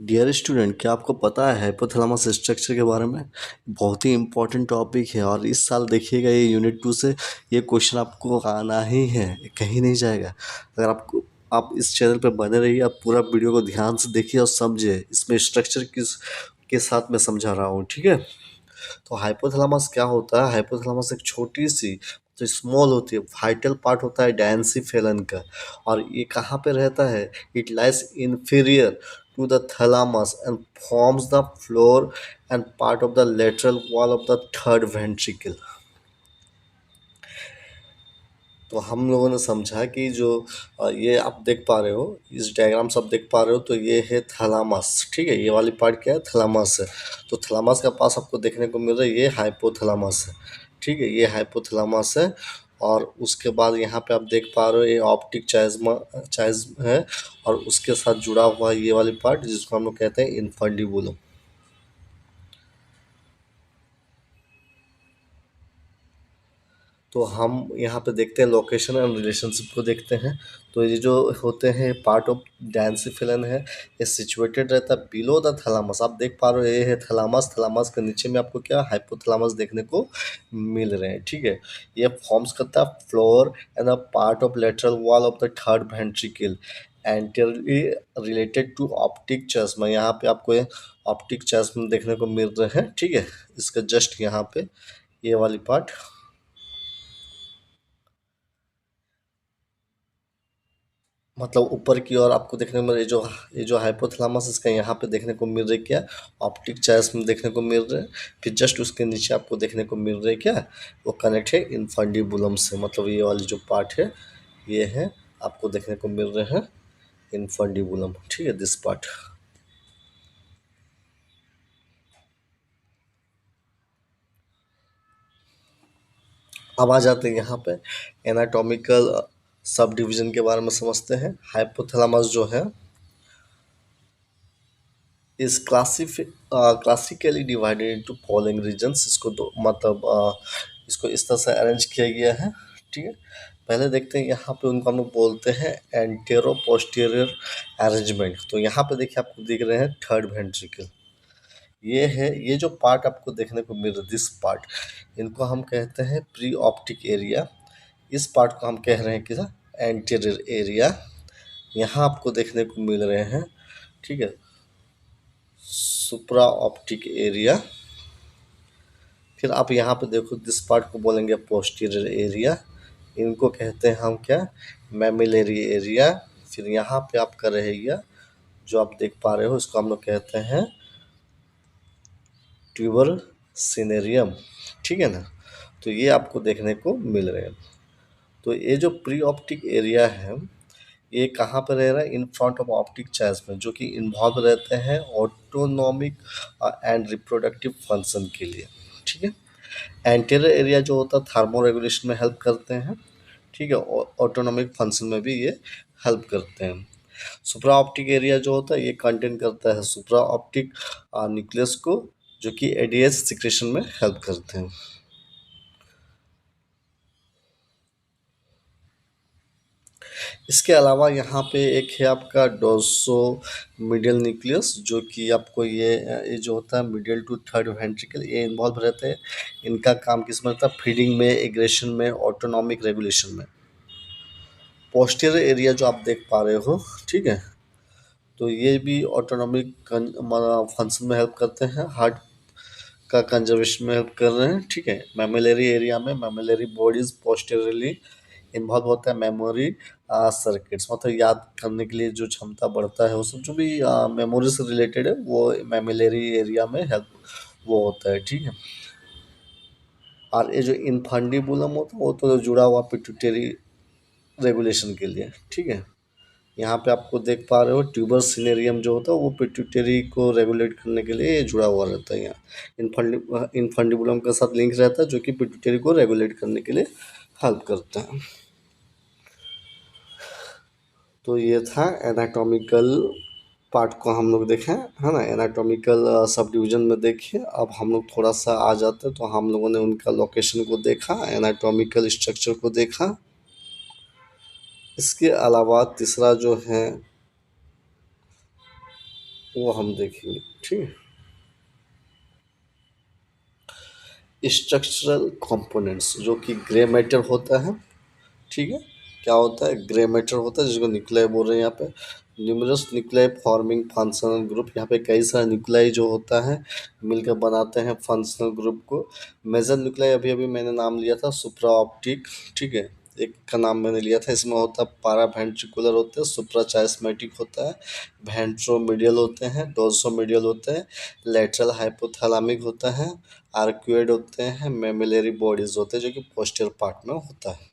Dear student, क्या आपको पता है हाइपोथैलेमस स्ट्रक्चर के बारे में? बहुत ही इम्पोर्टेंट टॉपिक है और इस साल देखिएगा ये यूनिट 2 से ये क्वेश्चन आपको आना ही है, कहीं नहीं जाएगा। अगर आप इस चैनल पर बने रहिए, आप पूरा वीडियो को ध्यान से देखिए और समझिए इसमें स्ट्रक्चर किस के साथ मैं समझा रहा हूँ, ठीक है। तो हाइपोथैलेमस क्या होता है? हाइपोथैलेमस एक छोटी सी जो स्मॉल होती है वाइटल पार्ट होता है डायंसिफेलन का। और ये कहाँ पे रहता है? It lies inferior to the thalamus and forms the floor and part of the lateral wall of the third ventricle. तो हम लोगों ने समझा कि जो ये आप देख पा रहे हो, इस डायग्राम से आप देख पा रहे हो, तो ये है थैलामस, ठीक है। ये वाली पार्ट क्या है? थैलामस है। तो थैलामस के पास आपको देखने को मिल रहा है ये हाइपोथैलामस है, ठीक है। ये हाइपोथैलामस है। और उसके बाद यहाँ पे आप देख पा रहे हो ये ऑप्टिक चाइज्म है। और उसके साथ जुड़ा हुआ है ये वाली पार्ट जिसको हम लोग कहते हैं इन्फंडिबुलम। तो हम यहाँ पे देखते हैं लोकेशन एंड रिलेशनशिप को देखते हैं। तो ये जो होते हैं पार्ट ऑफ डायंसिफिलन है, ये सिचुएटेड रहता है बिलो द थैलामस। आप देख पा रहे हो ये है थैलामस। थैलामस के नीचे में आपको क्या हाइपोथैलामस देखने को मिल रहे हैं, ठीक है। ये फॉर्म्स करता है floor and a part of lateral wall of the third ventricle anteriorly related to optic chiasma. यहाँ पे आपको ये ऑप्टिक चश्मा देखने को मिल रहे हैं, ठीक है। इसका जस्ट यहाँ पे ये वाली पार्ट, मतलब ऊपर की ओर आपको देखने को मिल रही ये जो हाइपोथैलेमस इसका यहाँ पे देखने को मिल रही क्या? ऑप्टिक चाइस में देखने को मिल रहे हैं। फिर जस्ट उसके नीचे आपको देखने को मिल रही क्या? वो कनेक्ट है इनफंडिबुलम से, मतलब ये वाली जो पार्ट है ये है, आपको देखने को मिल रहे हैं इनफंडिबुलम, ठीक है, दिस पार्ट। अब आ जाते हैं यहाँ पे एनाटॉमिकल सब डिवीजन के बारे में समझते हैं। हाइपोथैलेमस जो है is classically divided into following regions। इसको दो मतलब इसको इस तरह से अरेंज किया गया है, ठीक है। पहले देखते हैं यहाँ पे उनको हम लोग बोलते हैं एंटेरो पोस्टीरियर अरेंजमेंट। तो यहाँ पे देखिए आपको दिख रहे हैं थर्ड वेंट्रिकल, ये है। ये जो पार्ट आपको देखने को मिल रहा है दिस पार्ट, इनको हम कहते हैं प्री ऑप्टिक एरिया। इस पार्ट को हम कह रहे हैं कि एंटीरियर एरिया। यहाँ आपको देखने को मिल रहे हैं, ठीक है, सुप्रा ऑप्टिक एरिया। फिर आप यहाँ पे देखो दिस पार्ट को बोलेंगे पोस्टीरियर एरिया। इनको कहते हैं हम क्या? Mammillary area. फिर यहाँ पे आपका रहेगा जो आप देख पा रहे हो, इसको हम लोग कहते हैं ट्यूबर सिनेरियम, ठीक है ना। तो ये आपको देखने को मिल रहे हैं। तो ये जो प्री ऑप्टिक एरिया है ये कहाँ पर रह रहा है? इन फ्रंट ऑफ ऑप्टिक चाइल्स में, जो कि इन्वॉल्व रहते हैं ऑटोनॉमिक एंड रिप्रोडक्टिव फंक्शन के लिए, ठीक है। एंटीरियर एरिया जो होता है थर्मो रेगुलेशन में हेल्प करते हैं, ठीक है। ऑटोनॉमिक फंक्शन में भी ये हेल्प करते हैं। सुप्रा ऑप्टिक एरिया जो होता है ये कंटेन करता है सुप्रा ऑप्टिक न्यूक्लियस को, जो कि एडीएस सिक्रेशन में हेल्प करते हैं। इसके अलावा यहाँ पे एक है आपका डोर्सो मिडियल न्यूक्लियस, जो कि आपको ये जो होता है मिडियल टू थर्ड वेंट्रिकल, ये इन्वॉल्व रहते हैं। इनका काम किस में रहता है? फीडिंग में, एग्रेशन में, ऑटोनॉमिक रेगुलेशन में। पोस्टीरियर एरिया जो आप देख पा रहे हो, ठीक है, तो ये भी ऑटोनॉमिक फंक्शन में हेल्प करते हैं, हार्ट का कंजर्वेशन में हेल्प कर रहे हैं, ठीक है। मेमोलरी एरिया में मेमोलरी बॉडीज पोस्टीरियरली इन्वॉल्व होता है। मेमोरी सर्किट्स, मतलब याद करने के लिए जो क्षमता बढ़ता है वो सब जो भी मेमोरी से रिलेटेड है वो मेमोलरी एरिया में हेल्प वो होता है, ठीक है। और ये जो इनफंडिबुलम होता है वो तो जुड़ा हुआ पिट्यूटरी रेगुलेशन के लिए, ठीक है। यहाँ पे आपको देख पा रहे हो ट्यूबर सिनेरियम जो होता है वो पिट्यूटरी को रेगुलेट करने के लिए जुड़ा हुआ रहता है। यहाँ इनफंडिबुलम के साथ लिंक रहता है जो कि पिट्यूटरी को रेगुलेट करने के लिए हेल्प करता है। तो ये था एनाटॉमिकल पार्ट को हम लोग देखें, है ना। एनाटॉमिकल सब डिवीजन में देखिए। अब हम लोग थोड़ा सा आ जाते हैं, तो हम लोगों ने उनका लोकेशन को देखा, एनाटॉमिकल स्ट्रक्चर को देखा। इसके अलावा तीसरा जो है वो हम देखेंगे, ठीक है। स्ट्रक्चरल कंपोनेंट्स जो कि ग्रे मैटर होता है, ठीक है। क्या होता है? ग्रे मैटर होता है जिसको न्यूक्लियाई बोल रहे हैं यहाँ पे। Numerous nuclei forming functional group, यहाँ पे कई सारे न्यूक्लियाई जो होता है मिलकर बनाते हैं फंक्शनल ग्रुप को। मेजर न्यूक्लियाई अभी अभी मैंने नाम लिया था सुप्रा ऑप्टिक, ठीक है, एक का नाम मैंने लिया था। इसमें होता है पारा वेंट्रिकुलर होते हैं, सुप्रा चायस्मेटिक होता है, वेंट्रोमीडियल होते हैं, डोर्सोमीडियल होते हैं, लेटरल हाइपोथैलेमिक होता है, आर्क्यूएड होते हैं, मेमिलरी बॉडीज होते हैं जो कि पोस्टीरियर पार्ट में होता है।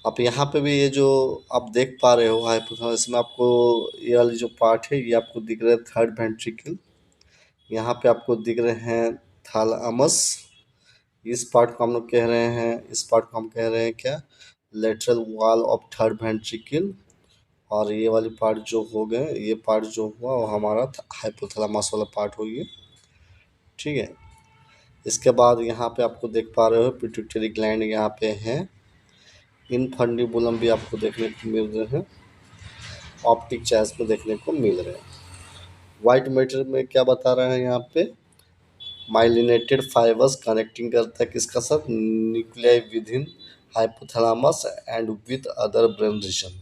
आप यहाँ पे भी ये जो आप देख पा रहे हो हाइपोथैलेमस, इसमें आपको ये वाली जो पार्ट है ये आपको दिख रहा है थर्ड वेंट्रिकल। यहाँ पे आपको दिख रहे हैं थैलेमस। इस पार्ट को हम लोग कह रहे हैं, इस पार्ट को हम कह रहे हैं क्या? Lateral wall of third ventricle. और ये वाली पार्ट जो हो गए, ये पार्ट जो हुआ वो हमारा हाइपोथैलेमस वाला पार्ट हो गया, ठीक है। इसके बाद यहाँ पे आपको देख पा रहे हो पिट्यूटरी ग्लैंड यहाँ पे है। इनफंडिबुलम भी आपको देखने को मिल रहे हैं, ऑप्टिक चैस में देखने को मिल रहे हैं। वाइट मैटर में क्या बता रहे हैं यहाँ पे? माइलिनेटेड फाइबर्स कनेक्टिंग करता है किसका साथ? Nuclei with in hypothalamus and with other brain region.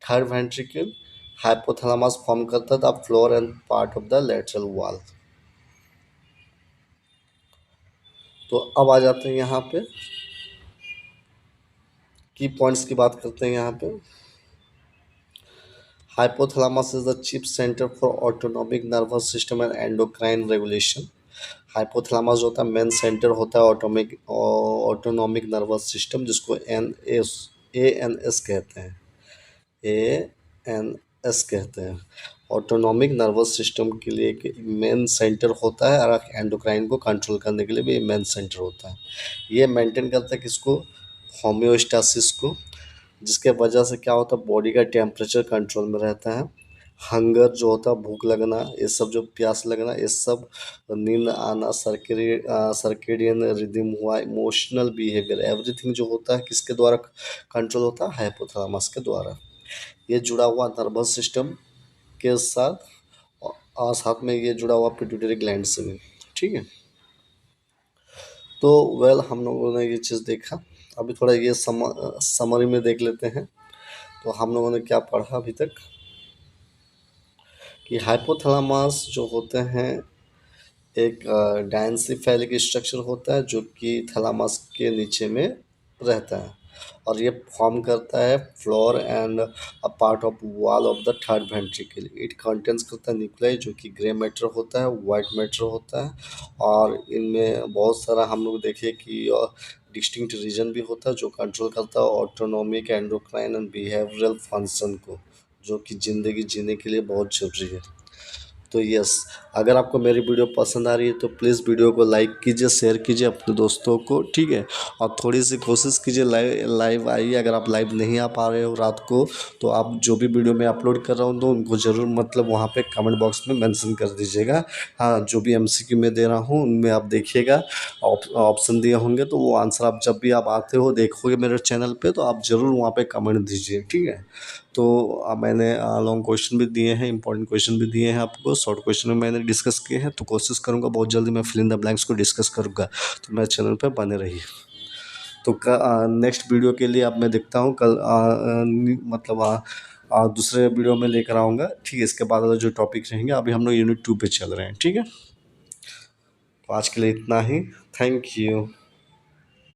Third ventricle hypothalamus form करता था floor and part of the lateral wall. तो अब आ जाते हैं यहाँ पे की पॉइंट्स की बात करते हैं यहाँ पे। Hypothalamus is the chief centre for autonomic nervous system and endocrine regulation. Hypothalamus जो होता है मेन सेंटर होता है ऑटोनॉमिक नर्वस सिस्टम, जिसको एन एस कहते हैं, एएनएस कहते हैं। ऑटोनॉमिक नर्वस सिस्टम के लिए एक मेन सेंटर होता है और एंडोक्राइन को कंट्रोल करने के लिए भी मेन सेंटर होता है। ये मेंटेन करता है किसको? होम्योस्टासिस को, जिसके वजह से क्या होता है? बॉडी का टेम्परेचर कंट्रोल में रहता है। हंगर जो होता है, भूख लगना, ये सब जो प्यास लगना, ये सब, नींद आना, सर्केडियन रिदम हुआ, इमोशनल बिहेवियर, एवरीथिंग जो होता है किसके द्वारा कंट्रोल होता है? हाइपोथैलेमस के द्वारा। ये जुड़ा हुआ नर्वस सिस्टम के साथ, और साथ में ये जुड़ा हुआ पिट्यूटरी ग्लैंड से भी, ठीक है। तो वेल हम लोगों ने ये चीज़ देखा। अभी थोड़ा ये समरी में देख लेते हैं। तो हम लोगों ने क्या पढ़ा अभी तक कि हाइपोथैलेमस जो होते हैं एक डायंसिफेलिक स्ट्रक्चर होता है जो कि थैलेमस के नीचे में रहता है, और ये फॉर्म करता है floor and a part of wall of the third ventricle. It contains करता है न्यूक्लियाई जो कि ग्रे मैटर होता है, वाइट मैटर होता है, और इनमें बहुत सारा हम लोग देखे कि डिस्टिंक्ट रीजन भी होता है जो कंट्रोल करता है autonomic endocrine and behavioural function को, जो कि ज़िंदगी जीने के लिए बहुत ज़रूरी है। तो यस, अगर आपको मेरी वीडियो पसंद आ रही है तो प्लीज़ वीडियो को लाइक कीजिए, शेयर कीजिए अपने दोस्तों को, ठीक है। और थोड़ी सी कोशिश कीजिए लाइव आइए। अगर आप लाइव नहीं आ पा रहे हो रात को, तो आप जो भी वीडियो मैं अपलोड कर रहा हूँ तो उनको ज़रूर मतलब वहाँ पे कमेंट बॉक्स में मेंशन कर दीजिएगा। हाँ, जो भी एमसीक्यू मैं दे रहा हूँ उनमें आप देखिएगा, ऑप्शन दिए होंगे, तो वो आंसर आप जब भी आप आते हो देखोगे मेरे चैनल पे तो आप ज़रूर वहाँ पे कमेंट दीजिए, ठीक है। तो मैंने लॉन्ग क्वेश्चन भी दिए हैं, इंपॉर्टेंट क्वेश्चन भी दिए हैं आपको, शॉर्ट क्वेश्चन में मैंने डिस्कस किए हैं। तो कोशिश करूँगा बहुत जल्दी मैं फिल इन द ब्लैंक्स को डिस्कस करूँगा। तो मेरे चैनल पे बने रहिए। तो नेक्स्ट वीडियो के लिए अब मैं देखता हूँ कल मतलब दूसरे वीडियो में लेकर आऊँगा, ठीक है। इसके बाद वाला जो टॉपिक रहेंगे, अभी हम लोग यूनिट 2 पे चल रहे हैं, ठीक है। तो आज के लिए इतना ही। Thank you.